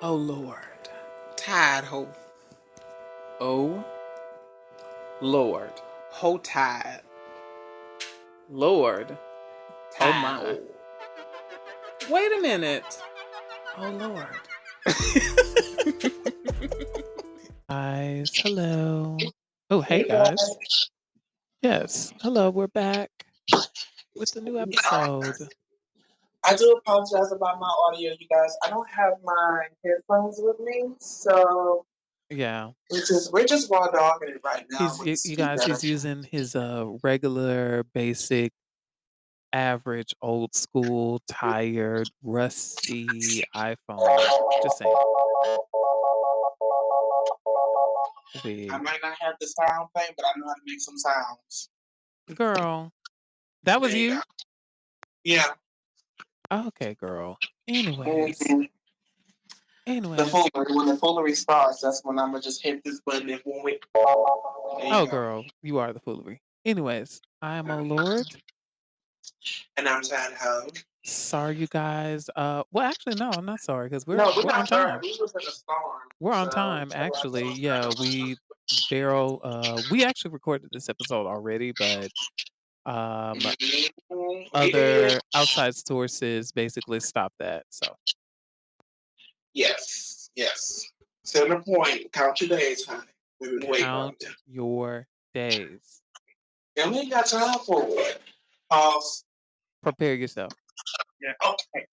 Oh Lord. Tide ho. Oh Lord. Ho tide. Lord. Oh Tide my. ho. Wait a minute. Oh Lord. Guys, hello. Oh, hey Hey guys. guys. Yes, hello. We're back with the new episode. I do apologize about my audio, you guys. I don't have my headphones with me, so Yeah, we're just raw dogging it right now with the you speed guys. that He's using his regular, basic, average, old school, tired, rusty iPhone. Just saying. I Wig, might not have the sound thing, but I know how to make some sounds. girl. That was There you go. you. Yeah. Okay, girl. Anyways, Mhm. The anyways. foolery. When the foolery starts, that's when I'm gonna just hit this button and when we there you Oh, go. girl, you are the foolery. Anyways, I am, oh Lord. And I'm sad ho. Sorry, you guys. Well, actually, no, I'm not sorry because we're No, we're we're on not sorry. time. We was in a storm. We're on So time, actually. Yeah, we actually recorded this episode already, but um, we did. other outside sources basically stopped that. So Yes, yes. Center point. Count your days, honey. We've been waiting on count you. your days. And we ain't got time for it. Pause. Prepare yourself. Yeah. Okay.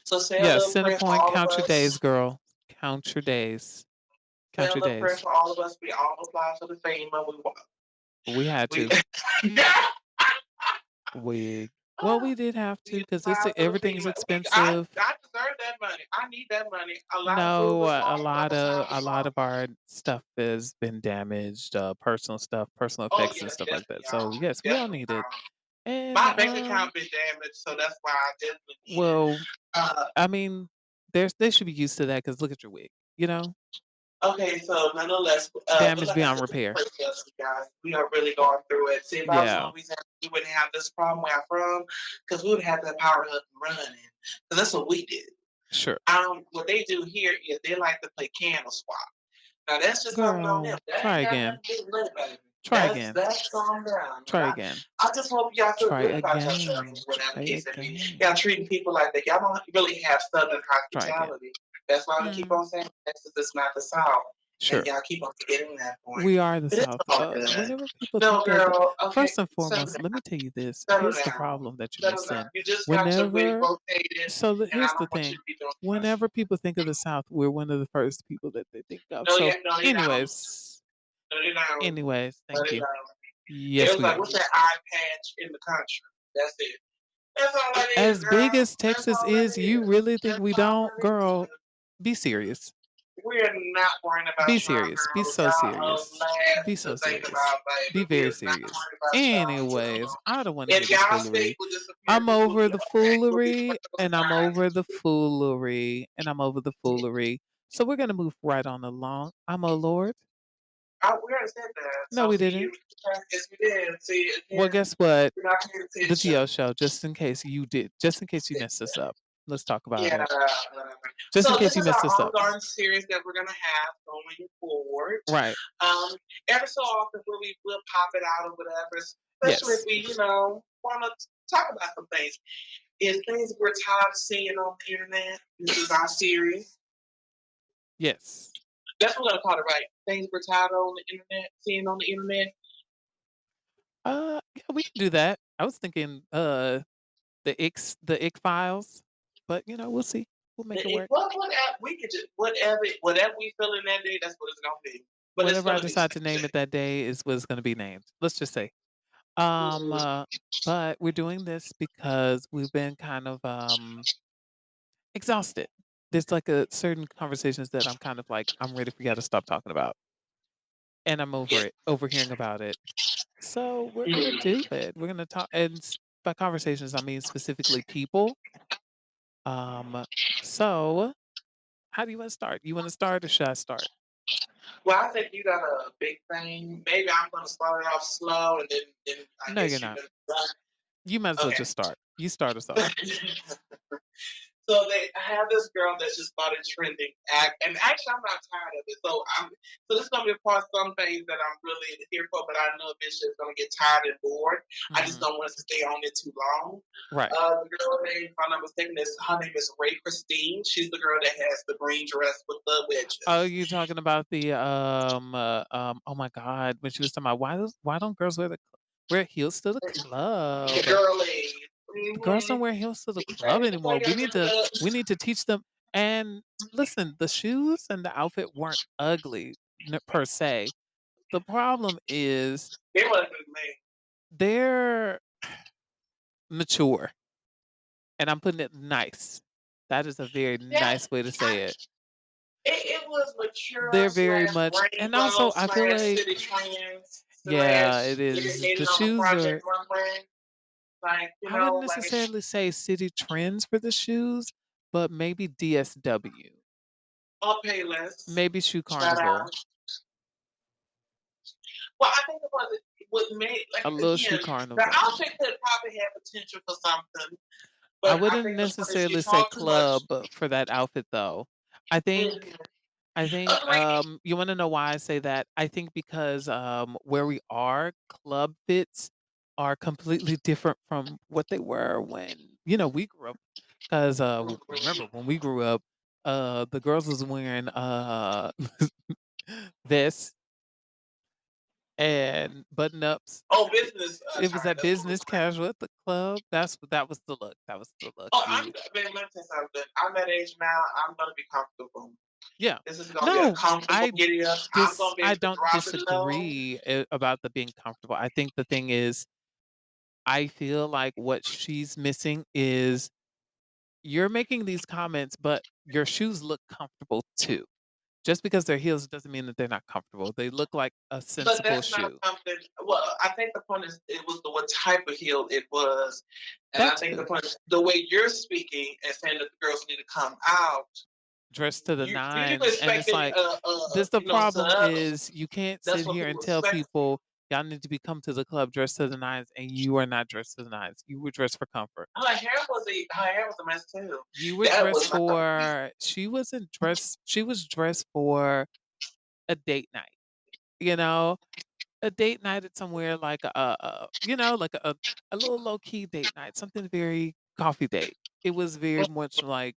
So say a Yeah, little center prayer for point. all of Count your days, us. girl. Count your days. Say Count a your little prayer days. for all of us. We all apply for the FEMA. We had We to. yeah. We well, we did have to We because apply for the everything's FEMA. I expensive. deserve that money. I need that money. A lot of food No, was a lost. A a was lot lost. of our stuff has been damaged, personal stuff, personal Oh effects and yes, stuff like definitely, that. So yes, we all definitely. need it. And My bank account been damaged, so that's why I definitely need it. well, Uh, I mean, they should be used to that because look at your wig. You know, okay, so nonetheless, but damage like I beyond said, repair. pray for us, you guys. We are really going through it. See, if I was in Yeah, Louisiana, we wouldn't have this problem where I'm from, because we would have that power up and running. Because that's what we did. sure, What they do here is they like to play candle swap. Now that's just something on them. girl. That Try ain't got again. nothing to do with it, baby. Try again. That's calm down. And Try again. I just hope y'all feel Try good about yourself, again. whatever the Try case may be. again. Y'all treating people like that. Y'all don't really have Southern Try again. hospitality. That's why we keep Hmm. on saying Texas is not the South. And Sure. y'all keep on forgetting that point. We are the But it's South. all good. Whenever people No, think of, girl. Okay, first and settle foremost, let me down. tell you this. Settle Here's the down. problem that you're Settle down. missing. You just got your wig Whenever, rotated, and I here's the don't want you thing. to be doing much. Whenever people think of the South, we're one of the first people that they think of. No, So, yeah, no, you don't. anyways, No, you don't. No, thank you you. don't. It Yes, was we like, are. what's that eye patch in the country? That's it. That's all it is, As big girl. as That's Texas all it is, you is. really think That's we all don't? it is. Girl, be serious. We're not worrying Be about y'all, serious. Be girl. so Y'all are serious. Be last to so think serious. about, Be baby. very We're not serious. worried about Anyways, y'all. I don't want to hear If this y'all state foolery. will disappear, I'm we will over be the okay. We'll be foolery and I'm fine. over the foolery and I'm over the foolery. So we're going to move right on along. I'm a Lord. We already said that. No, So, we see, didn't. yes, we did. See, Well, again, guess what? we're not paying The attention. T.O. show, just in case you messed this up. Let's talk about Yeah. it. Just in So case this you is our messed this up. ongoing series that we're gonna have going forward. Right. Um, every so often where we will pop it out or whatever, especially if Yes. we, want to talk about some things. Is things we're tired of seeing on the internet. This is our series. Yes. That's what we're gonna call it, right? Things we're tired of on the internet, seeing on the internet. Yeah, we can do that. I was thinking the ick files, but we'll see. We'll make it work. Whatever we could just whatever we feel in that day, that's what it's gonna be. But it's Whatever I gonna be decide to name specific. it that day is what it's going to be named. Let's just say. Um, Mhm. uh, but we're doing this because we've been kind of exhausted. There's like a certain conversations that I'm kind of like I'm ready for y'all to stop talking about, and I'm over Yeah. it, overhearing about it. So we're gonna Mhm. do it. We're gonna talk, and by conversations I mean specifically people. Um, so How do you want to start? You want to start or should I start? Well, I think you got a big thing. Maybe I'm gonna start it off slow, and then I No, you're guess you not. can. You might as well just start. You start us off. So they have this girl that just started trending, and actually I'm not tired of it. So this is gonna be a part of some things that I'm really here for, but I know eventually it's gonna get tired and bored. I just Hmm. don't want to stay on it too long. Right. The girl name, if I'm not mistaken, is her name is Ray Christine. She's the girl that has the green dress with the Oh, wedges. you talking about the oh my God, when she was talking about why don't girls wear heels to the The club? girly. The girls Mm-hmm. don't wear heels to the You club can't anymore. wear that. We need to teach them. And listen, the shoes and the outfit weren't ugly per se. The problem is They wasn't me. they're mature, and I'm putting it nice. That is a very Yeah, nice way to I, say it. it was mature They're very slash much, and rainbow also I feel slash like, city trends yeah, slash it get it is. made The on the shoes project are, runway. Like, I wouldn't like necessarily say city trends for the shoes, but maybe DSW, on Payless. maybe Shoe Shout Carnival, out. Well, I think it was what made a like little Shoe again, the Carnival. outfit could probably have potential for something, I but I wouldn't think the point is you necessarily say talk too much. club for that outfit though. I think Mhm. I think Agreed. you want to know why I say that? I think because where we are, club fits are completely different from what they were when we grew up. Because remember when we grew up, the girls was wearing vests and button ups. Oh, business It was attire. that That's what it was business like. casual at the club. That was the look. That was the look. Oh, You man, let me tell you something. I'm that age now. I'm gonna be comfortable. Yeah. This is gonna be a No, comfortable giddy up. I'm gonna be I able to don't drop it low. disagree about the being comfortable. I think the thing is, I feel like what she's missing is you're making these comments, but your shoes look comfortable too. Just because they're heels doesn't mean that they're not comfortable. They look like a But sensible that's not shoe. something. Well, I think the point is it was the what type of heel it was, and That I think the too. point is the way you're speaking and saying that the girls need to come out. Dressed to the You nines. And it's expecting like this the to problem us. is you can't That's sit what here people and tell expect. people y'all need to be come to the club dressed to the nines and you are not dressed to the nines. You were dressed for comfort. Her hair was a mess too. You were That dressed was not. for she was dressed for a date night, you know? A date night at somewhere like like a little low key date night, something very coffee date. It was very much like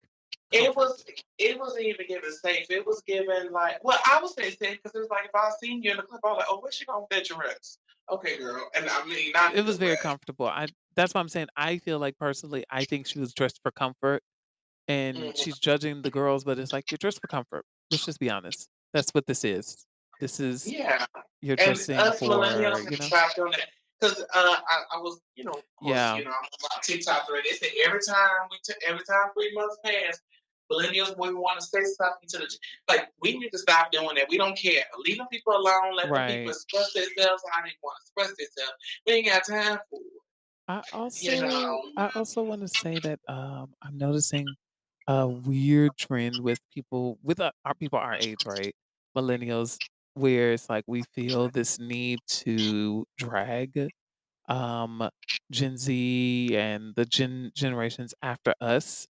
It was. comfort. It wasn't even given safe. It was given like. Well, I would say safe because it was like if I seen you in the club, I was like, "Oh, what's she gonna fit your dress?" Okay, girl, and I mean not in It a was good very way. comfortable. I That's why I'm saying I feel like personally, I think she was dressed for comfort and Mhm. she's judging the girls, but it's like you're dressed for comfort. Let's just be honest. That's what this is. This is Yeah, you're and dressing us for, millennials have stopped doing that because I was, of course, yeah, I'm on TikTok already. They say every time 3 months pass, millennials we want to say something to the like we need to stop doing that. We don't care. Leave them people alone. Let them people right. express themselves how they want to express themselves. We ain't got time for it. You know. I also want to say that I'm noticing a weird trend with people with our people our age, right? Millennials, where it's like we feel this need to drag um Gen Z and the generations after us.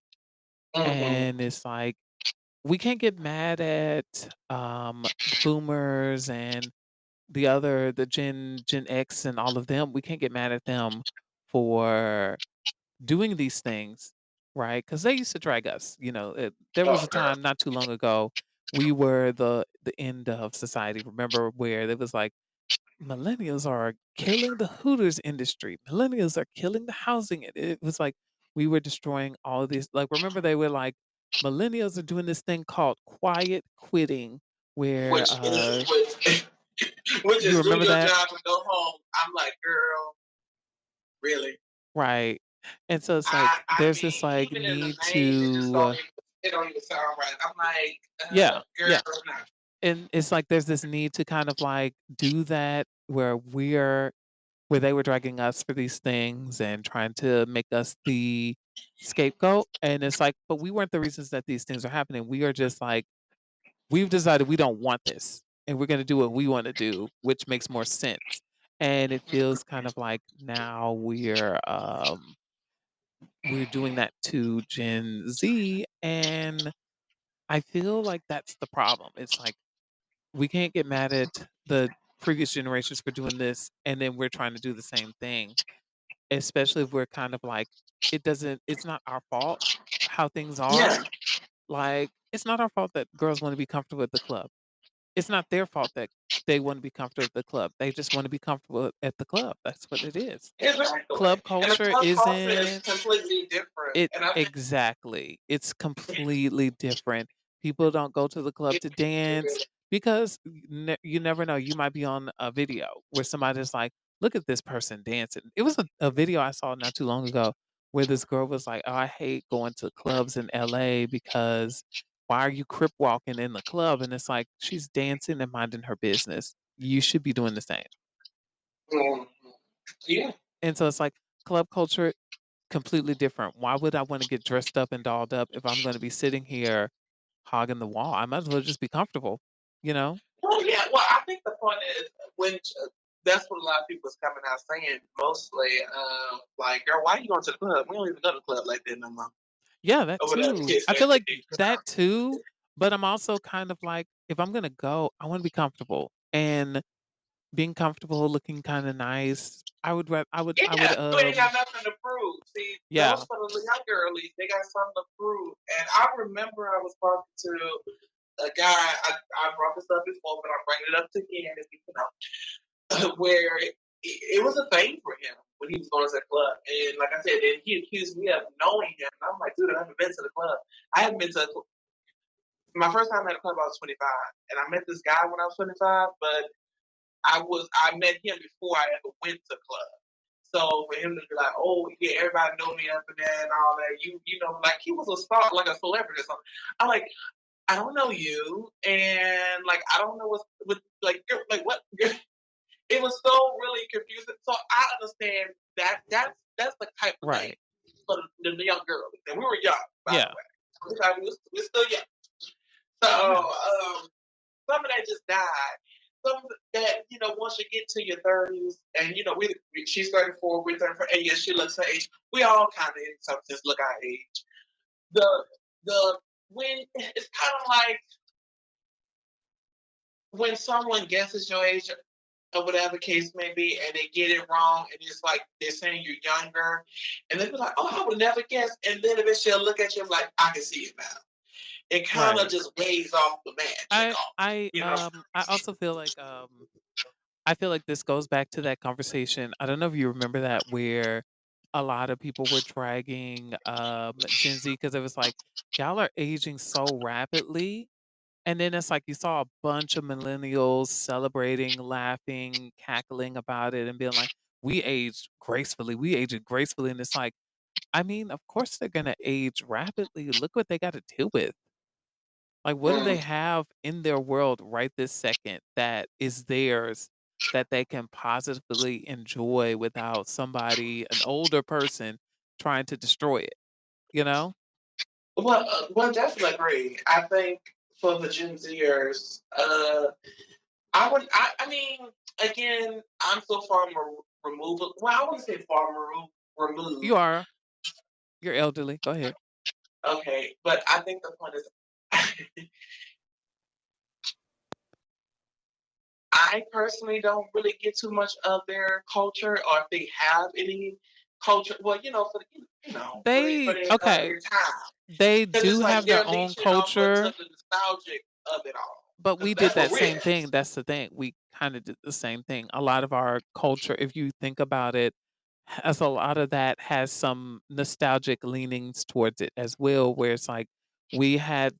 Hmm. And it's like we can't get mad at the boomers and the Gen X and all of them. We can't get mad at them for doing these things, right? Because they used to drag us. There was Oh, a girl. time not too long ago we were the end of society. Remember where it was like millennials are killing the Hooters industry. Millennials are killing the housing. It was like we were destroying all of these. Like remember they were like millennials are doing this thing called quiet quitting, where Which is which you is do remember your that, job and go home. I'm like, girl, really? right? And so it's like I there's this mean, like even in the need name, it just to it don't even sound right. I'm like, yeah, girl, yeah. nah. And it's like there's this need to kind of like do that where we're where they were dragging us for these things and trying to make us the scapegoat. And it's like, but we weren't the reasons that these things are happening. We are just like, we've decided we don't want this and we're going to do what we want to do, which makes more sense. And it feels kind of like now we're doing that to Gen Z, and I feel like that's the problem. It's like we can't get mad at the previous generations for doing this and then we're trying to do the same thing, especially if we're kind of like it's not our fault how things Yeah, are. Like it's not our fault that girls want to be comfortable at the club. It's not their fault that they want to be comfortable at the club. They just want to be comfortable at the club. That's what it is. exactly. Club And the culture club culture is isn't completely different. it And I think exactly. It's completely different. People don't go to the club to dance it, because you never know. You might be on a video where somebody's like, "Look at this person dancing." It was a video I saw not too long ago where this girl was like, "Oh, I hate going to clubs in LA because why are you crip walking in the club?" And it's like she's dancing and minding her business. You should be doing the same. mm, yeah, And so it's like club culture completely different. Why would I wanna get dressed up and dolled up if I'm gonna be sitting here hogging the wall? I might as well just be comfortable, you know? well, yeah. Well, I think the point is when that's what a lot of people is coming out saying. Mostly, like, girl, why you going to the club? We don't even go to the club like that no more. Yeah, that Or whatever the too. case I may feel like be. that too, but I'm also kind of like, if I'm gonna go, I wanna be comfortable, and being comfortable, looking kinda nice, I would, Yeah, you ain't got nothing to prove. See, those yeah, for the young girlies, they got something to prove. And I remember I was talking to a guy. I brought this up before, but I'm bringing it up again. Where it was a thing for him when he was going to the club. And like I said, and he accused me of knowing him. And I'm like, dude, I haven't been to the club. I haven't been to my first time at a club. I was 25, and I met this guy when I was 25. But I met him before I ever went to club. So for him to be like, oh yeah, everybody know me up and there and all that, you know, like he was a star, like a celebrity or something. I'm like, I don't know you, and like I don't know what's with like what. It was so really confusing. So I understand that that's the type of thing right. for the young girls, and we were young, by the Yeah, way. We were still young. So yeah, some of that just died. Some of that, you know, once you get to your 30s, and you know, she's 34, we're 34, and yes, she looks her age. We all kind of in some sense look our age. The the when it's kind of like when someone guesses your age or whatever case may be, and they get it wrong, and it's like they're saying you're younger, and they be like, "Oh, I would never guess," and then eventually they'll look at you like, "I can see it now." It kind of right. just weighs off the magic off, you know. I also feel like, I feel like this goes back to that conversation. I don't know if you remember that where a lot of people were dragging Gen Z because it was like, y'all are aging so rapidly. And then it's like you saw a bunch of millennials celebrating, laughing, cackling about it, and being like, we aged gracefully. We aged gracefully. And it's like, I mean, of course they're going to age rapidly. Look what they got to deal with. Like, what do they Mm. have in their world right this second that is theirs that they can positively enjoy without somebody, an older person, trying to destroy it, you know? Well, definitely agree. I think for the Gen Zers, I mean, again, I'm so far removed. Well, I wouldn't say far You removed. are. You're elderly. Go ahead. Okay, but I think the point is, I personally don't really get too much of their culture, or if they have any culture. Well, you know, for the, you know, for They okay. their time, They because do it's like have their they're own leeching off culture, of the nostalgic of it all. but Because we did that's what that we're same at. thing. That's the thing. We kind of did the same thing. A lot of our culture, if you think about it, has a lot of that has some nostalgic leanings towards it as well, where it's like we had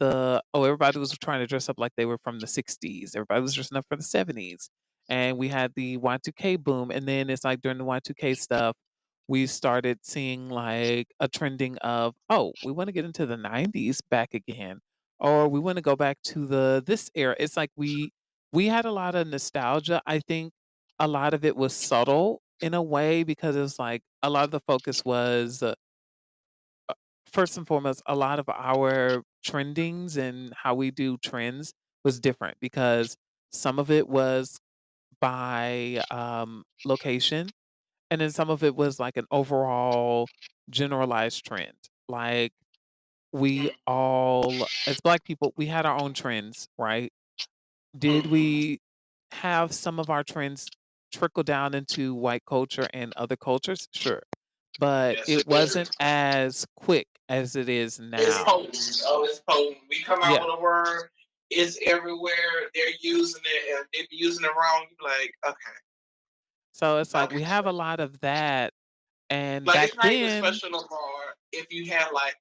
everybody was trying to dress up like they were from the 60s. Everybody was dressing up for the 70s. And we had the Y2K boom. And then it's like during the Y2K stuff, we started seeing like a trending of, oh, we want to get into the 90s back again. Or we want to go back to the this era. It's like we had a lot of nostalgia. I think a lot of it was subtle in a way because it's like a lot of the focus was first and foremost, a lot of our trendings and how we do trends was different because some of it was by location, and then some of it was like an overall generalized trend. Like we all, as Black people, we had our own trends, right? Did Mm-hmm. we have some of our trends trickle down into white culture and other cultures? Sure. But Yes, it it is. wasn't as quick as it is It's now. potent. Oh, it's potent. We come out Yeah. with a word, it's everywhere. They're using it, and they be using it wrong. You be like, okay, So it's like we okay. have a lot of that. And Like back it's not even then, special no more. If you had like,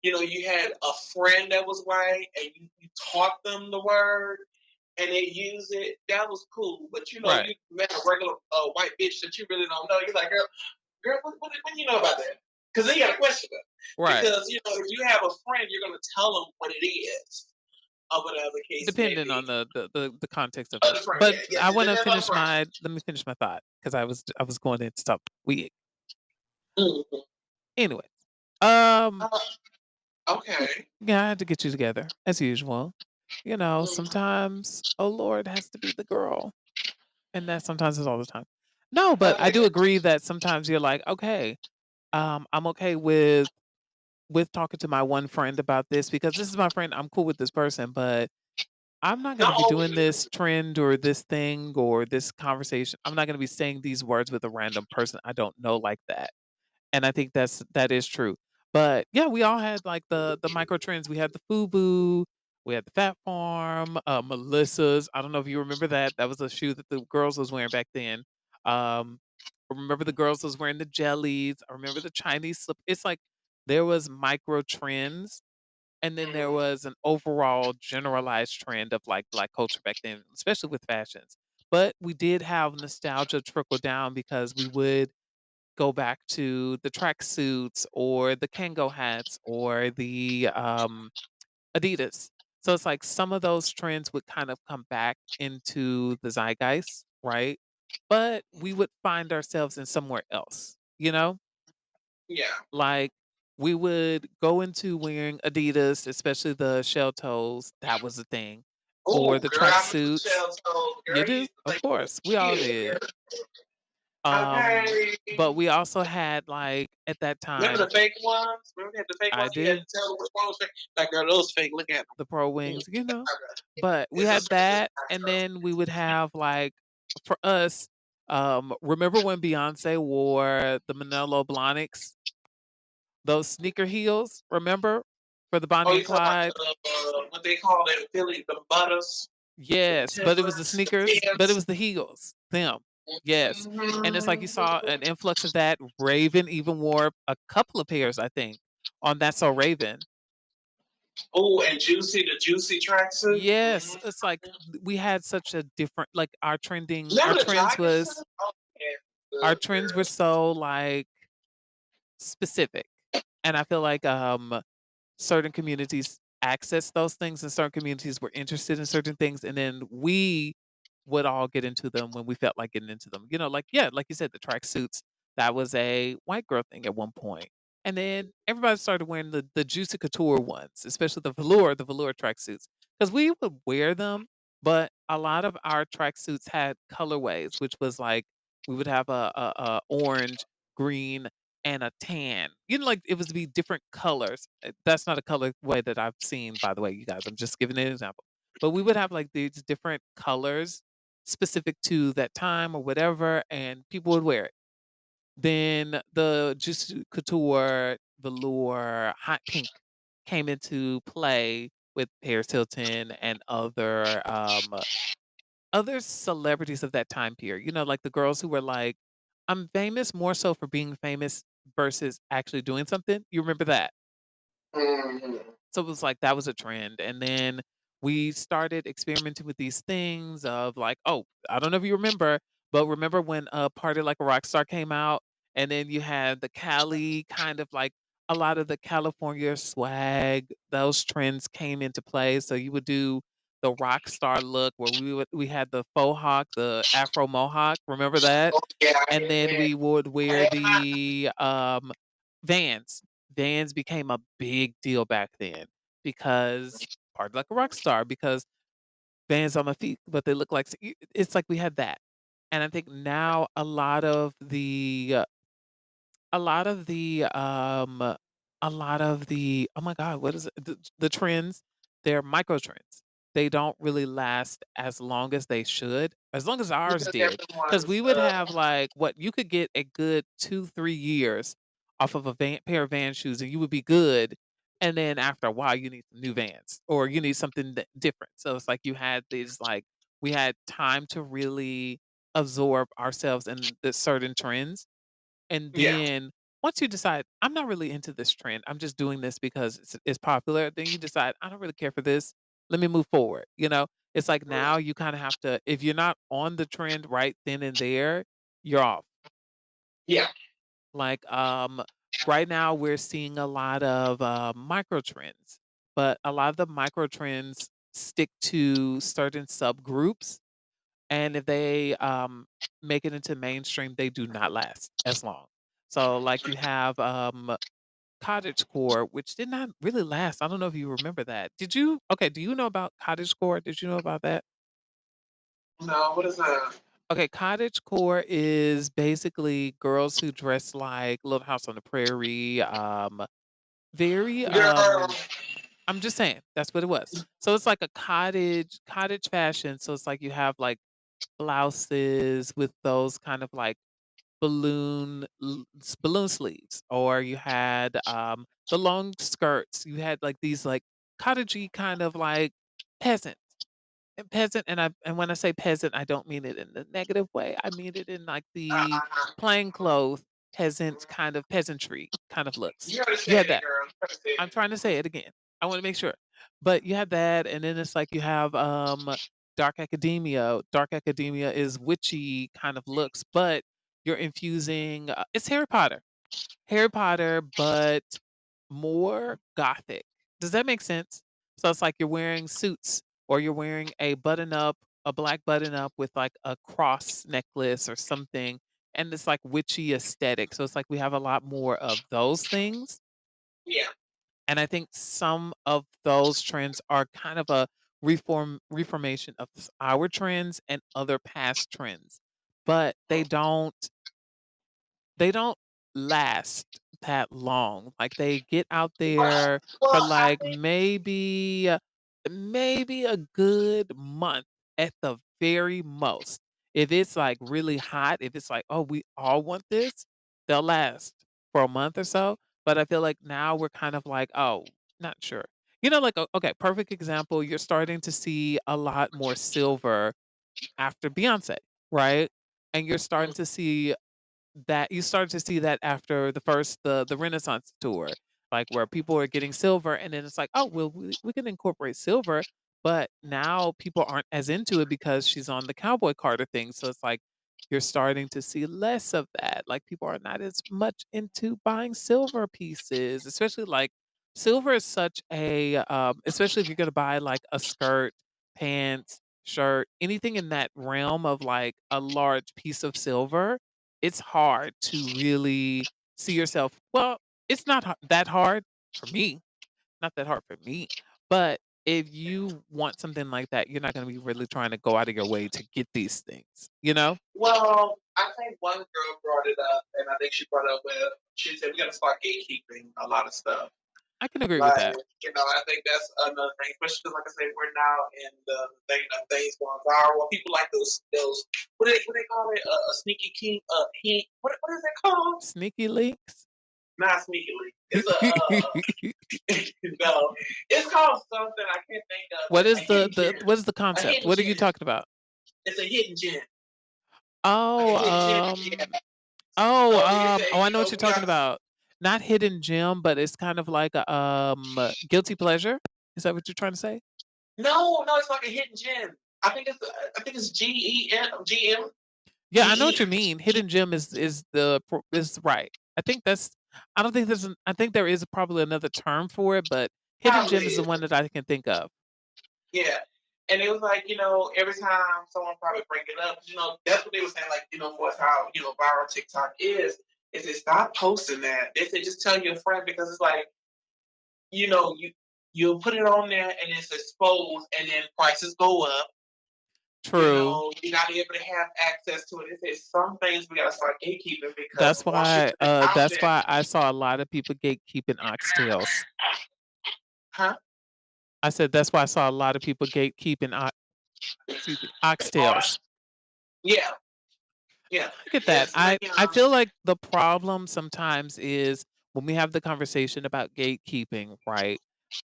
you had a friend that was white, and you taught them the word, and they use it. That was cool. But right, you met a regular white bitch that you really don't know. You're like, girl, what do you know about that? Because then you got to question them. right. Because if you have a friend, you're going to tell them what it is, or whatever the case may Depending be. on the context of it. Other friend, But yeah, yeah, I it want to depends on the finish friend. my let me finish my thought because I was going into stuff weird. Mm-hmm. Anyways, um, Uh, okay. yeah, I had to get you together as usual. Mm-hmm. Sometimes oh Lord has to be the girl, and that sometimes is all the time. No, but I Okay. do agree that sometimes you're like, okay, I'm okay with talking to my one friend about this because this is my friend. I'm cool with this person, but I'm not going to Not be doing always. this trend or this thing or this conversation. I'm not going to be saying these words with a random person I don't know like that. And I think that is true. But yeah, we all had like the micro trends. We had the FUBU, we had the Fat Farm, Melissa's. I don't know if you remember that. That was a shoe that the girls was wearing back then. Um, I remember the girls was wearing the jellies. I remember the Chinese slip. It's like there was micro trends and then there Mm-hmm. was an overall generalized trend of like Black culture back then, especially with fashions. But we did have nostalgia trickle down because we would go back to the tracksuits or the Kango hats or the Adidas. So it's like some of those trends would kind of come back into the zeitgeist, right? But we would find ourselves in somewhere else, you know? Yeah. Like, we would go into wearing Adidas, especially the shell toes, that was a thing, or Oh, the girl, I miss the tracksuits. shell toes. You Girl, you do? used to Of think it was course, we all cute, did. girl. Um, Okay. but we also had, like, at that Remember time the fake ones? Remember they had the fake I ones? You had do, to tell them which one was fake. Like, girl, those fake. Look at the Pro them. Wings, but we It's a had circus. that, and then we would have, like, for us, remember when Beyoncé wore the Manolo Blahniks, those sneaker heels, remember? For the Oh, Bonnie you and talking about Clyde? what they call it in Philly, the butters, the Yes, but it was the timbers, the sneakers, but it pants. was the heels, them. Yes, and it's like you Mm-hmm. saw an influx of that. Raven even wore a couple of pairs, I think, on That's So Raven. Oh, and Juicy, the Juicy tracksuit. Yes, Mm-hmm. it's like we had such a different like our Remember the trends jogging suit? was Oh, yeah. our Good trends were girl. so like specific. And I feel like certain communities access those things and certain communities were interested in certain things and then we would all get into them when we felt like getting into them. Like yeah, like you said, the tracksuits, that was a white girl thing at one point. And then everybody started wearing the Juicy Couture ones, especially the velour tracksuits. Because we would wear them, but a lot of our tracksuits had colorways, which was like we would have a orange, green, and a tan. Like it was to be different colors. That's not a color way that I've seen, by the way, you guys. I'm just giving an example. But we would have like these different colors specific to that time or whatever, and people would wear it. Then the Juicy Couture velour hot pink came into play with Paris Hilton and other celebrities of that time period. Like the girls who were like, I'm famous more so for being famous versus actually doing something. You remember that? Mm-hmm. So it was like that was a trend. And then we started experimenting with these things of like, oh, I don't know if you remember, but remember when Party Like a Rock Star came out and then you had the Cali kind of like a lot of the California swag, those trends came into play. So you would do the rock star look where we had the faux hawk, the afro mohawk. Remember that? Oh, yeah, And then yeah. we would wear And I, the Vans. Vans became a big deal back then because part like a rock star because Vans on my feet, but they look like it's like we had that. And I think now a lot of the, oh my god, what is it? The trends, they're micro trends. They don't really last as long as they should, as long as ours because did. Because everyone's we would have, like, what you could get a good 2, 3 years off of a pair of Vans shoes, and you would be good, and then after a while, you need some new Vans, or you need something different. So it's like you had these, like we had time to really absorb ourselves in the certain trends, and yeah, then once you decide, I'm not really into this trend, I'm just doing this because it's popular, then you decide, I don't really care for this. Let me move forward. It's like now you kind of have to, if you're not on the trend right then and there, you're off. yeah. Like right now we're seeing a lot of micro trends, but a lot of the micro trends stick to certain subgroups, and if they make it into mainstream, they do not last as long. So, like you have cottagecore, which did not really last. I don't know if you remember that. Did you? Okay, do you know about cottagecore? Did you know about that? No, what is that? Okay, cottagecore is basically girls who dress like Little House on the Prairie. Very Girl, I'm just saying that's what it was. So it's like a cottage fashion. So it's like you have like blouses with those kind of like balloon sleeves, or you had the long skirts. You had like these like cottagey kind of like peasant and when I say peasant, I don't mean it in the negative way. I mean it in like the uh, plain clothes peasant kind of peasantry kind of looks. you You understand had it, that. girl. You understand I'm it. trying to say it again. I want to make sure. But you have that, and then it's like you have dark academia. Dark academia is witchy kind of looks, but you're infusing it's Harry Potter. Harry Potter, but more gothic. Does that make sense? So it's like you're wearing suits, or you're wearing a black button up with like a cross necklace or something, and it's like witchy aesthetic. So it's like we have a lot more of those things, Yeah. and I think some of those trends are kind of a reformation of our trends and other past trends, but they don't last that long. Like they get out Well, there for well, I like think maybe a good month at the very most. If it's like really hot, if it's like, oh, we all want this, they'll last for a month or so. But I feel like now we're kind of like, oh, not sure. Like okay, perfect example. You're starting to see a lot more silver after Beyonce, right? And you're starting to see that you started to see that after the Renaissance tour, like where people are getting silver, and then it's like, oh well, we can incorporate silver, but now people aren't as into it because she's on the Cowboy Carter thing. So it's like you're starting to see less of that. Like people are not as much into buying silver pieces, especially like silver is such a especially if you're gonna buy like a skirt, pants, shirt, anything in that realm of like a large piece of silver, it's hard to really see yourself. Well, it's not that hard for me, not that hard for me. But if you want something like that, you're not going to be really trying to go out of your way to get these things, you know? well, I think one girl brought it up, and I think she brought up with she said we got to start gatekeeping a lot of stuff. I can agree with Like, that. I think that's another thing, especially because, like I said, we're now in the thing of things going viral. Well, people like those what they call it, a sneaky king, he what is it called? Sneaky links. Not sneaky link. It's a no, it's called something I can't think of. What A is hidden gem. what is the A concept? hidden What are you gem. talking about? It's a hidden gem. A Oh, hidden gem. Yeah. So you say, I know what you're we got talking about. Not hidden gem, but it's kind of like a guilty pleasure. Is that what you're trying to say? no, it's like a hidden gem. I think it's GEM Yeah, I know what you GE. mean. Hidden gem is right. I think that's I don't think I think there is probably another term for it, but hidden gem is Probably the one that I can think of. yeah. And it was like, every time someone probably bring it up, that's what they were saying, like, for how, viral TikTok is they stop posting that. They say just tell your friend because it's like, you put it on there and it's exposed and then prices go up. True. You're not able to have access to it. They say some things we gotta start gatekeeping because That's once you why put it out that's there, why I saw a lot of people gatekeeping oxtails. huh? I said that's why I saw a lot of people gatekeeping excuse me, Or, oxtails. yeah, yeah. I get that. It's like, I feel like the problem sometimes is when we have the conversation about gatekeeping, right?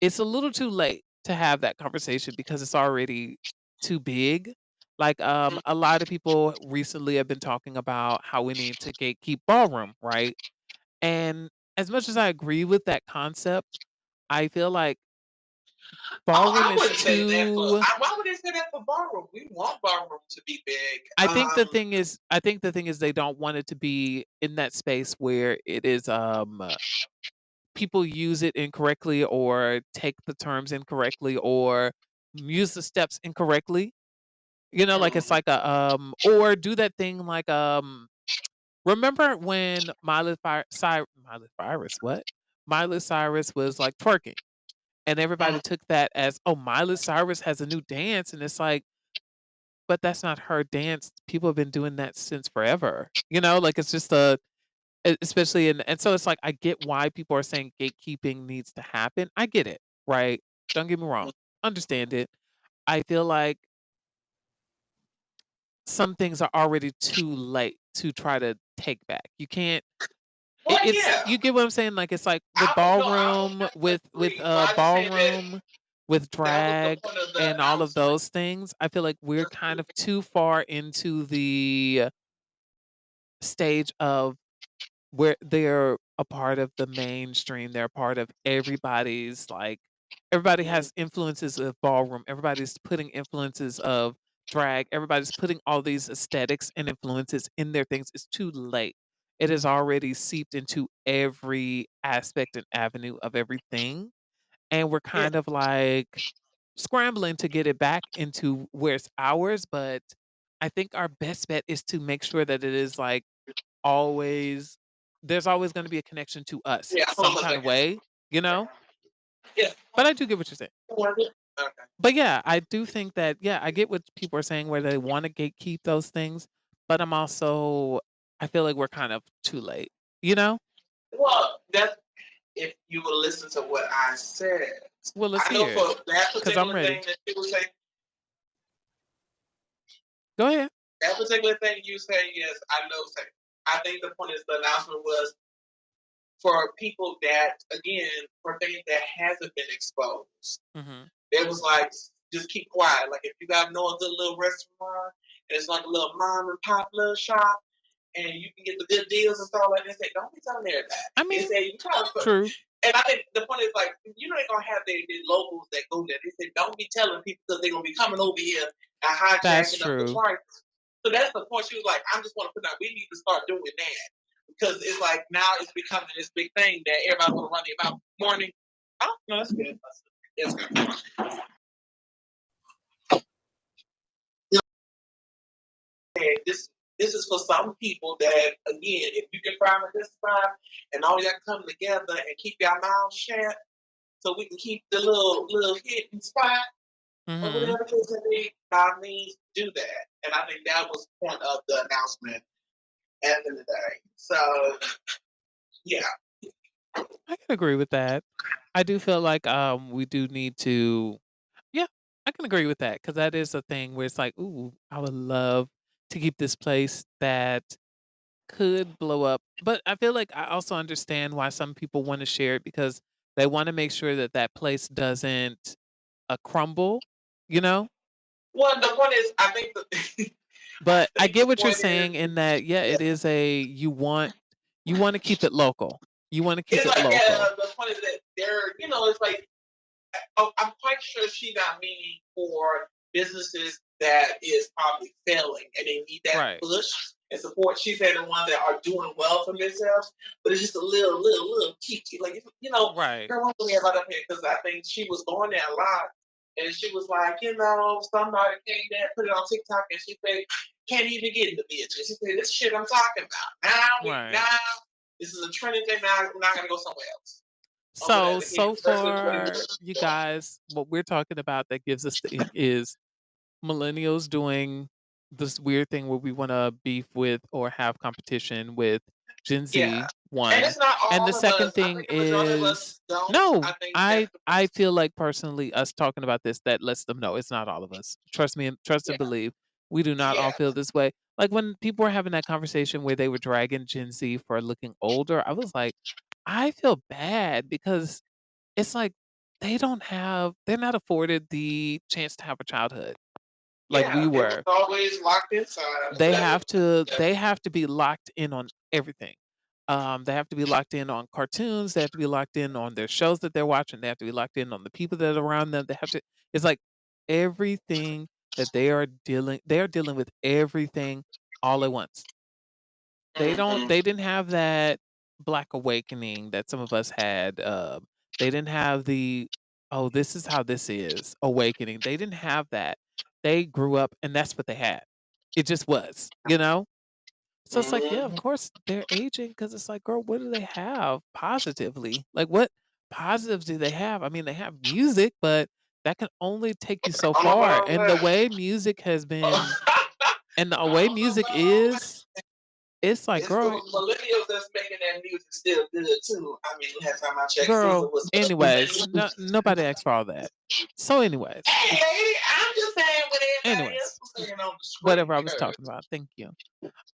It's a little too late to have that conversation because it's already too big. Like a lot of people recently have been talking about how we need to gatekeep ballroom, right? And as much as I agree with that concept, I feel like ballroom I is wouldn't say that for. too Why would they say that for ballroom? We want ballroom to be big. I think the thing is they don't want it to be in that space where it is people use it incorrectly or take the terms incorrectly or use the steps incorrectly. Like it's like a or do that thing like remember when Miley Cyrus was like twerking and everybody Mm. took that as, oh, Miley Cyrus has a new dance, and it's like, but that's not her dance. People have been doing that since forever. Like it's just especially and so it's like I get why people are saying gatekeeping needs to happen. I get it, right? Don't get me wrong. Understand it. I feel like some things are already too late to try to take back. You can't Well, it's yeah. you get what I'm saying? Like it's like with ballroom, I don't with agree. But I just say that ballroom, with that was the drag point of the and all of announcement. those things. I feel like we're kind of too far into the stage of where they're a part of the mainstream. They're a part of everybody's like everybody Mm. has influences of ballroom. Everybody's putting influences of drag. Everybody's putting all these aesthetics and influences in their things. It's too late. It has already seeped into every aspect and avenue of everything. And we're Yeah, kind of like scrambling to get it back into where it's ours. But I think our best bet is to make sure that it is like always there's always gonna be a connection to us yeah. Hold some on a kind of second. way, you know? Yeah. But I do get what you're saying. Okay. But yeah, I do think that yeah, I get what people are saying where they wanna gatekeep those things, but I feel like we're kind of too late, you know? Well, that's if you will listen to what I said. Well, let's I know hear it, for that 'cause I'm particular ready. thing that people say, Go ahead. that particular thing you say, yes, I know. Say, I think the point is the announcement was for people that, again, for things that hasn't been exposed. Mhm. It was like, just keep quiet. Like if you got know a good little restaurant, and it's like a little mom and pop little shop, and you can get the good deals and stuff like that. They say, don't be telling everybody. I They mean, say, you try to, true. and I think the point is like, they're gonna have their locals that go there. They say, don't be telling people because they're gonna be coming over here and That's hijacking up the true. price. So that's the point. She was like, I'm just want to put out. We need to start doing that because it's like now it's becoming this big thing that everybody want to run their mouth. Morning. Oh no, that's good. That's good. And this is for some people that again, if you can find a good spot and all y'all come together and keep your mouths shut, so we can keep the little hidden spot or Mhm. whatever it is that they by means do that. And I think that was the point of the announcement at the end of the day. So yeah. I can agree with that. I do feel like we do need to yeah, I can agree with that because that is a thing where it's like, ooh, I would love to keep this place that could blow up. But I feel like I also understand why some people want to share it because they want to make sure that that place doesn't crumble, you know? Well, the point is, I think the I But I think get the what you're point is, saying in that, yeah, yeah, it is you want to keep it local. You want to keep it's it like local. the point is that they're it's like I'm quite sure she not meaning for businesses that is probably failing and they need that Right. push and support. She said the ones that are doing well for themselves, but it's just a little kiki. Like Right. girl, I'm gonna about up here because I think she was going there a lot and she was like, somebody came there, put it on TikTok, and she said, can't even get in the bitch. And she said, this shit I'm talking about. Right. Now, this is a trending thing. Now we're not gonna go somewhere else. So far, you guys, what we're talking about that gives us the ick is millennials doing this weird thing where we want to beef with or have competition with Gen Z. Yeah. And One, it's not all and the of second us. I thing think the majority of is us don't. no. I think I feel like personally us talking about this that lets them know it's not all of us. Trust me, trust and Yeah. believe. We do not all Yeah. feel this way. Like when people were having that conversation where they were dragging Gen Z for looking older, I was like, I feel bad because it's like they're not afforded the chance to have a childhood like we Yeah. It was were. always locked inside. They have to be locked in on everything. They have to be locked in on cartoons, they have to be locked in on their shows that they're watching, they have to be locked in on the people that are around them. They have to it's like everything that they are dealing with everything all at once. They didn't have that black awakening that some of us had. They didn't have the oh, this is how this is awakening. They didn't have that. They grew up and that's what they had. It just was, you know? So it's like, yeah, of course they're aging because it's like, girl, what do they have positively? Like, what positives do they have? I mean, they have music, but that can only take you so I don't know far. about And the way music has been, and the way music is, it's like, It's the girl, millennials that's making that music still good too. I mean, last time I checked, Susan girl. was. Anyways, nobody asked for all that. So, anyways, Hey, lady, I'm just saying what everybody else anyways, was saying on the whatever screen. I was talking about. Thank you.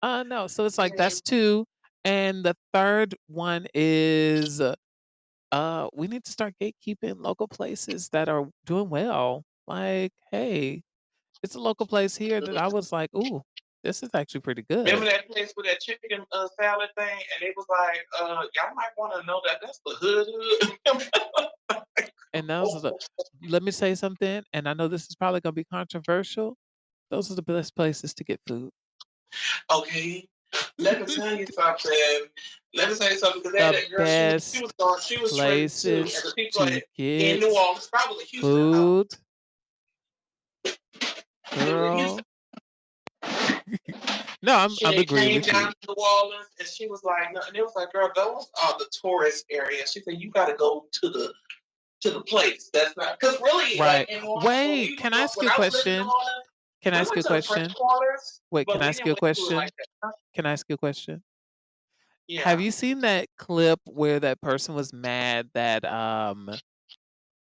No. So it's like that's two, and the third one is we need to start gatekeeping local places that are doing well. Like, hey, it's a local place here that I was like, ooh, this is actually pretty good. Remember that place with that chicken salad thing? And they was like, y'all might want to know that that's the hood. And those are the let me say something, and I know this is probably gonna be controversial. Those are the best places to get food. Okay. Let me tell you something. Let me tell you something. Because The that girl, best she was trending too. And places the people to in New get Orleans, probably Houston, though. food, girl. No, I'm She agreeing came with you. down to New Orleans and she was like, no, and it was like, girl, those are the tourist areas. She said, you got to go to the place. That's not because really, Right. like in New Orleans, Wait, can I ask you when a I was living in New question? Orleans, Can I we ask you went a to the French question? quarters, Wait, can but I we ask you didn't a went to it question? like that. Can I ask you a question? Have Yeah. you seen that clip where that person was mad that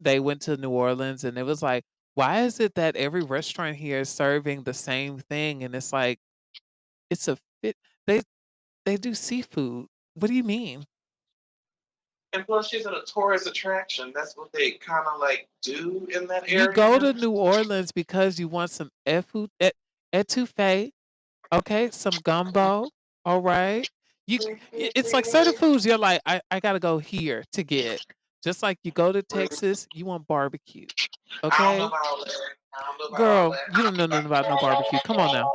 they went to New Orleans and it was like, why is it that every restaurant here is serving the same thing? And it's like, it's a fit. They they do seafood. What do you mean? And plus, she's a tourist attraction. That's what they kind of like do in that You go area. to New Orleans because you want some etouffee, okay, some gumbo, all right. It's like certain foods you're like, I gotta go here to get. Just like you go to Texas, you want barbecue, I don't know okay? about all that. I don't know about all Girl, that. you don't know nothing about no barbecue. Come on now.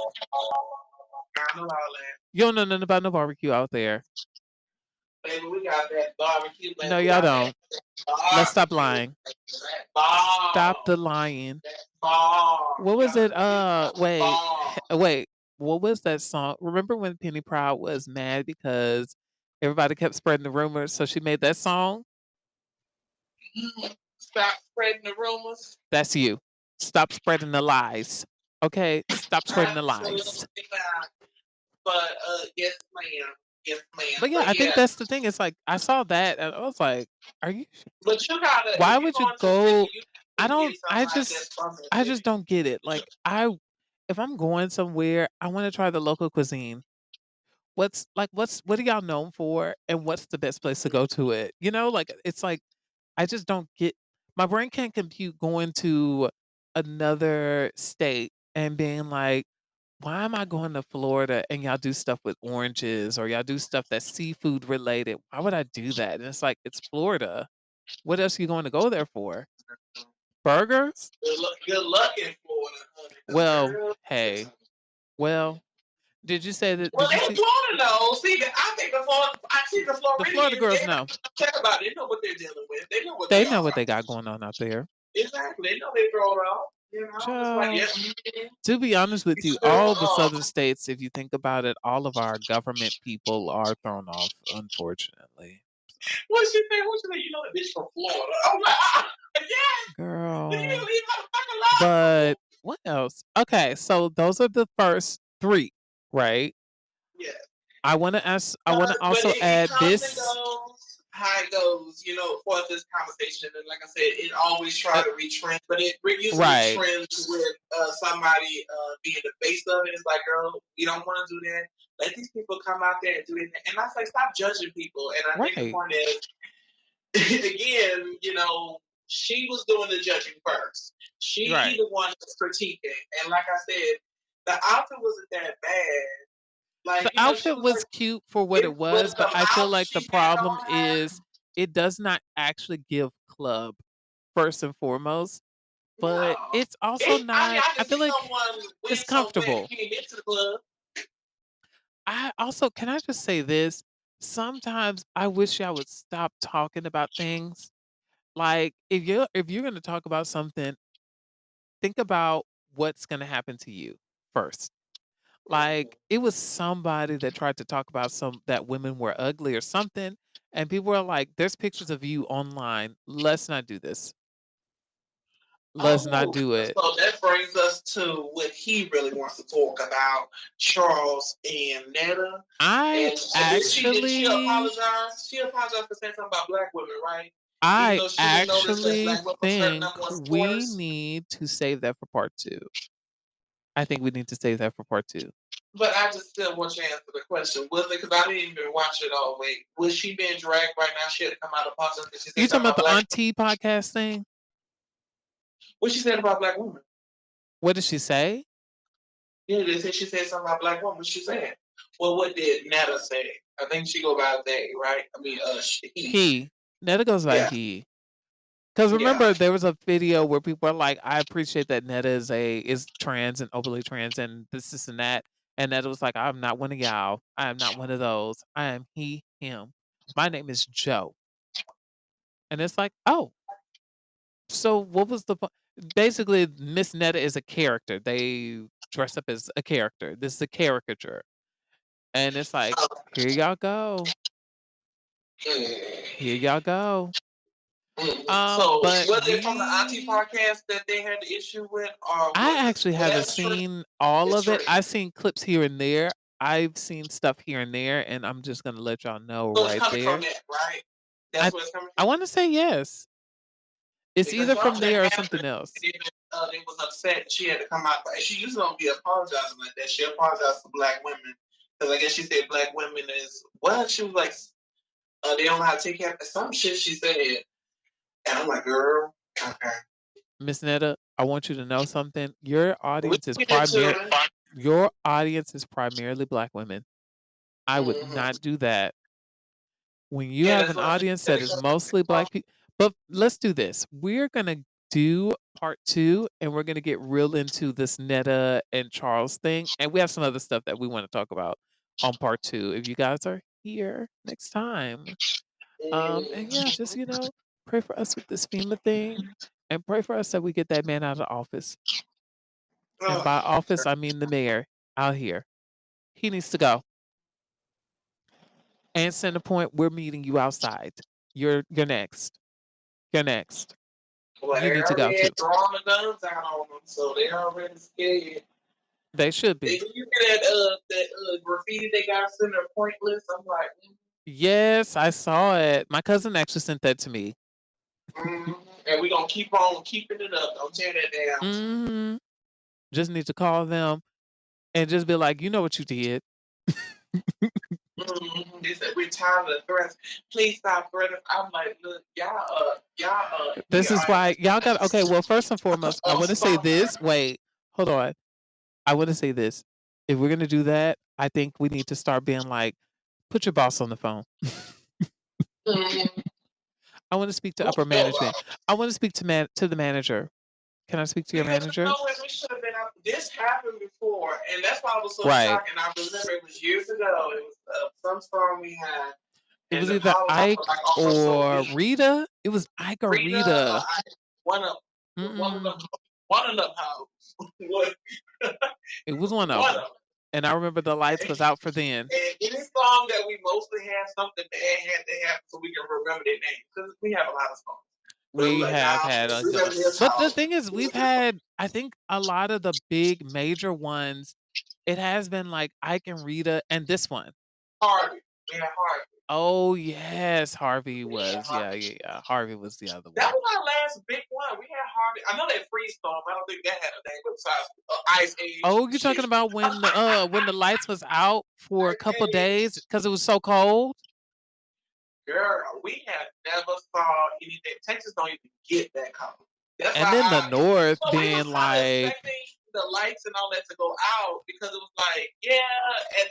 I don't know all that. You don't know nothing about no barbecue out there. Baby, we got that barbecue. Baby, No, we y'all got that don't. Let's stop barbecue. lying. That Stop ball. the lying. That ball. What You was gotta it? get that ball. Wait. What was that song? Remember when Penny Proud was mad because everybody kept spreading the rumors, so she made that song? Stop spreading the rumors. That's you. Stop spreading the lies. Okay? Stop spreading the Absolutely lies. not. But yes, ma'am. Yes, ma'am. But yeah, But I think yeah. that's the thing. It's like I saw that and I was like, are you But you gotta, why if you're would you going to go city, you I can don't get somebody that's from the I just city. don't get it. Like if I'm going somewhere, I want to try the local cuisine. What are y'all known for and what's the best place to go to it? You know, like it's like I just don't get my brain can't compute going to another state and being like, why am I going to Florida and y'all do stuff with oranges or y'all do stuff that's seafood related? Why would I do that? And it's like it's Florida. What else are you going to go there for? Burgers? Good luck in Florida, honey. 'Cause Well, girl, hey. Well, did you say that well, did you they see Florida know. See, I think I see the the Florida Floridians. girls They know. don't care about it. They know what they're dealing with. They know what They they know what are. they got going on out there. Exactly. They know they throw it off. You know, it's like, Child, yeah, to be honest with you you, sure? all the southern states, if you think about it, all of our government people are thrown off, unfortunately. So, What she say? What she say? You know the bitch from Florida. I'm like, yes. Leave me, girl. leave my fucking alone. But what else? Okay, so those are the first three, right? Yes. I want to But also it add comes and this. goes how it goes, you know, for this conversation. And like I said, it always try Uh, to retrench, but it usually right, trends with somebody being the face of it. It's like, girl, we don't want to do that. Let these people come out there and do it. And I say, stop judging people. And I think the right, point is, again, you know, she was doing the judging first. She right. the one was critiquing. And like I said, the outfit wasn't that bad. The Like, you know, she outfit was like, was cute for what it it was was, but the I feel mouth like the she had problem on her. is it does not actually give club first and foremost, but No. it's also I mean, not. I I can feel see like someone it's winning some wet comfortable. came into the club. I also can I just say this? Sometimes I wish I would stop talking about things. Like if you're going to talk about something, think about what's going to happen to you first. Like it was somebody that tried to talk about some that women were ugly or something, and people were like, "There's pictures of you online. Let's not do this. Let's not Oh, do it." so that brings us to what he really wants to talk about, Charles and Netta. I And did she actually, apologize? She apologized for saying something about black women, right? Even I though she didn't notice that actually black women was hurting them think once we worse. need to save that for part two. I think we need to save that for part two. But I just still want you to answer the question. Was it because I didn't even watch it all? Wait, was she being dragged right now? She had to come out of apologize because she You said talking something about about the black. Auntie podcast thing? What she said about black women? What did she say? Yeah, they said she said something about black women. She said. Well, what did Netta say? I think she go by they, right? I mean, he. He. Netta goes by Yeah, he. Because yeah. remember, there was a video where people are like, "I appreciate that Netta is trans and openly trans and this and that," and Netta was like, "I'm not one of y'all. I am not one of those. I am he, him. My name is Joe." And it's like, oh, so what was the point? Basically, Miss Netta is a character. They dress up as a character. This is a caricature, and it's like, here y'all go, here y'all go. So, But was it from the Auntie podcast that they had the issue with, or I was it? actually Well, haven't that's true. seen all It's of it. true. I've seen clips here and there. I've seen stuff here and there, and I'm just gonna let y'all know So it's right coming from there. that, right? I That's where it's coming I from. want to say yes. It's Because either from y'all said there or after something else. they was upset, she had to come out. She used to don't be apologizing like that. She apologized for black women because I guess she said black women is what she was like. They don't know how to take care of some shit she said, and I'm like, girl, okay. Miss Netta, I want you to know something. Your We audience is get into it. black women. I would Mm-hmm. not do that. When you Yeah, have that's an what I'm audience that is mostly saying. black people, but let's do this. We're gonna do part two, and we're gonna get real into this Netta and Charles thing, and we have some other stuff that we want to talk about on part two. If you guys are here next time, and yeah, just pray for us with this FEMA thing, and pray for us that we get that man out of office. And by office, I mean the mayor out here. He needs to go. And send a point. We're meeting you outside. You're next. You're next. Well, You they need to go already too. had drawn the guns out on them, so they're already scared. They should They be. you hear that graffiti they got in their pointless. I'm like, Yes, I saw it. My cousin actually sent that to me. and we gonna keep on keeping it up. Don't tear that down. Hmm. Just need to call them and just be like, you know what you did. They said we're tired of the threats. Please stop threatening. I'm like, look, we This is are why y'all got okay. Well, first and foremost, I want to say somewhere. this. Wait, hold on. I want to say this. If we're gonna do that, I think we need to start being like, put your boss on the phone. Mm-hmm. I want to speak to upper management. I want to speak to the manager. Can I speak to your Because you manager? know what, we should have been up. This happened before, and that's why I was so Right. shocked. And I remember it was years ago. It was some storm we had, It and was the either power was Ike like almost so or weak. Rita. It was Ike or Rita, Rita. one of One of Mm-mm. them, one of them hoes. It was one of One of them. them. And I remember the lights was out for then. And any song that we mostly have something bad had to happen so we can remember their name. Because we have a lot of songs. But it was We like, have nah, had remember this but the house. thing is, we've had, I think, a lot of the big major ones. It has been like Ike and Rita, and this one. Harvey. We had Harvey. Oh yes, Harvey We had was. Yeah, Harvey. yeah, yeah. Harvey was the other That one. was our last big one. We had Harvey. I know that Freestorm. I don't think that had a name besides Ice Age. Oh, you're talking about when the lights was out for a couple days because it was so cold? Girl, we have never saw anything. Texas don't even get that cold. That's And why then the north so we was being kind of like, expecting the lights and all that to go out because it was like, yeah, and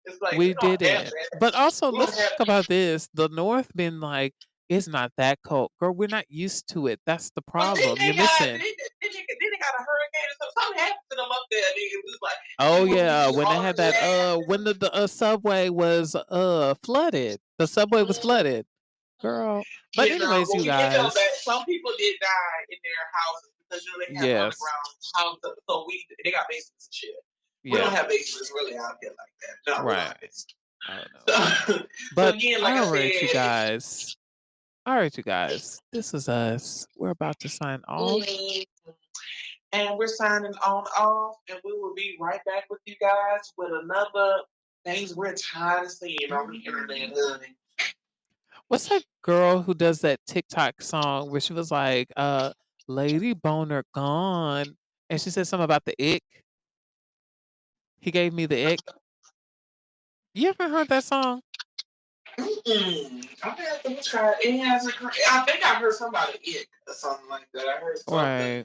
it's like we we don't have didn't. that. But also, We don't let's have talk about this. The north been like, it's not that cold. Girl, we're not used to it. That's the but then problem. You're missing. they got a hurricane or something. Something happened to them up there. It was like Oh people yeah, be when they all had that glad. when the subway was flooded. The subway was flooded. Girl. But anyways, When you we get them guys. back, some people did die in their houses because they have Yes. underground houses. So they got basements and shit. We don't Yeah. have basements really out here like that. No, we don't Right. have basements. Oh no. So, so But again, like I all right, you said, guys. All right, you guys. This is us. We're about to sign off. and we're signing on off, and we will be right back with you guys with another things we're tired of seeing on the internet, honey. What's that girl who does that TikTok song where she was like, Lady Boner gone. And she said something about the ick. He gave me the ick. You ever heard that song? I have to try. It hasn't. I think I heard somebody ick or something like that. I heard something. Right.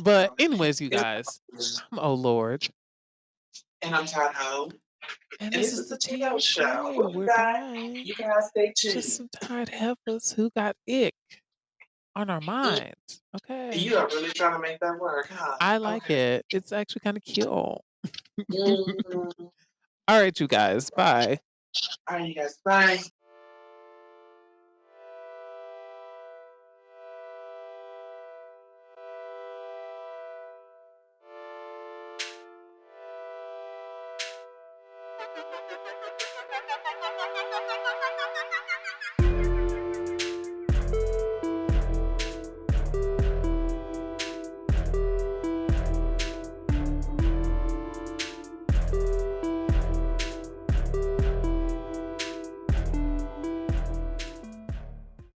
But anyways, you guys, I'm oh Lord. And I'm Todd Home. And And this this is is the the T.O. Show. T.O.Show. Well, We're back. you guys stay Just tuned. some tired heifers who got ick on our minds. Okay. You are really trying to make that work, huh? I like Okay. it. It's actually kind of cute. All Mm-hmm. right, you guys. Bye. All right, you guys. Bye.